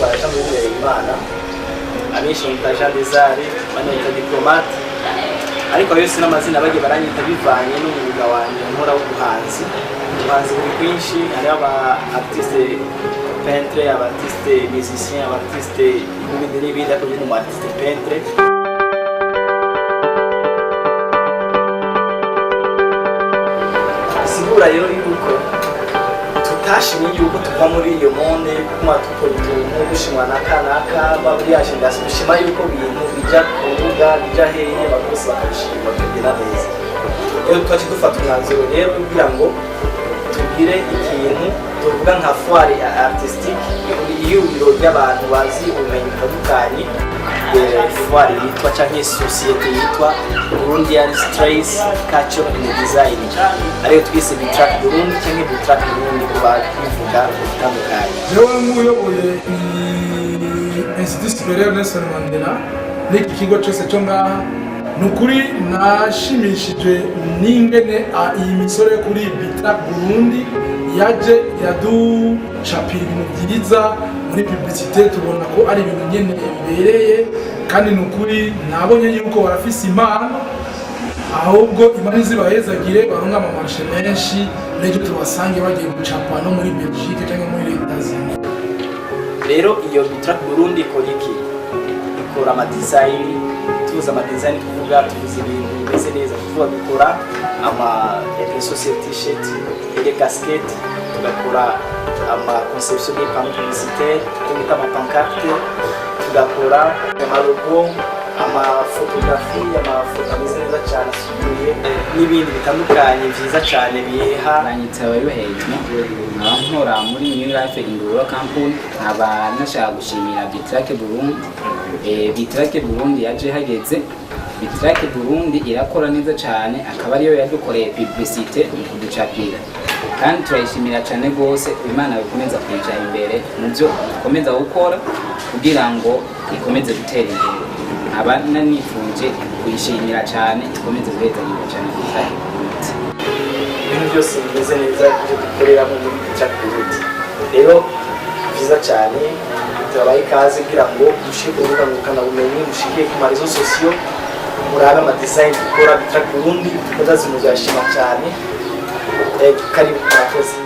kwa Jean Imana abenshi bita Jean Desare banita diplomate ariko yose n'amazina bagiye baranyita bivanye n'umwuga wanjye nkora w'ubuhanzi buri kwinshi hari aba artiste peintre, aba artiste musicien, aba artiste n'ibindi ariko ni mu artiste peintre. Sigura rero yuko tutashimye yuko tuva muri iyo monde kuma tukora utuntu gushimwa na kanaka baburi agenda gushima yuko bintu bijya kuvuga bijya hehe bakose bakashima kugira neza. Rero twaje dufata umwanzuro rero kugira ngo tugire ikintu tuvuga nka foire artistique y'ibiro by'abantu bazi ubumenyi butandukanye, foire yitwa cyangwa societe yitwa Burundian Strays Culture and Design, ariyo twise Bitrac Burundi cyangwa Bitrac Burundi kuba bivuga bitandukanye. Jewe nk'uyoboye Institut Supérieur Nelson Mandela n'iki kigo cyose cyo ngaha nukuri nashimishije n'ingene iyi misore kuri Bitrac Burundi yaje yaducapira ibintu byiza muri publicité, tubona ko ari ibintu nyene bibereye kandi nukuri nabonye yuko barafise impano, ahubwo imana izibahezagire baronga amamarche menshi n'ejo tubasange bagiye gucapa no muri Belgique cyangwa muri Etats-Unis. Rero iyo Bitrac Burundi ikora iki? Ikora ama design, tuza ama design kuvuga tuzi ibintu bimeze neza, tuvuga dukora ama society t-shirt, des casquettes, tugakora ama conception des panneaux publicitaires, tugita ama pancarte, tugakora ama logo, ama photography, ama foto neza cyane asukuye n'ibindi bitandukanye byiza cyane biha. Banyitsa bayohejwe nkora muri New Life Induro Campaign, aba nashaka gushimira Bitrac Burundi. Bitrac Burundi yaje hageze. Bitrac Burundi irakora neza cyane, akaba ariyo yadukoreye publicité kuducapira, kandi turayishimira cyane gose. Imana bikomeza kwica imbere muvyo ikomeza gukora kugira ngo ikomeze gutera imbere. Abana nifuje kuyishimira cyane, ikomeze guhezanya cyane Bitrac Burundi. Ibintu byose bimeze neza byo dukorera muri Bitrac Burundi. Rero byiza cyane turabaye ikaze kugira ngo dushike urubuga ngurukanabumenyi, dushike ku marezo sosiyo, murabe ama design dukora Bitrac Burundi, tukaza zimuzashima cyane. Karibu murakoze.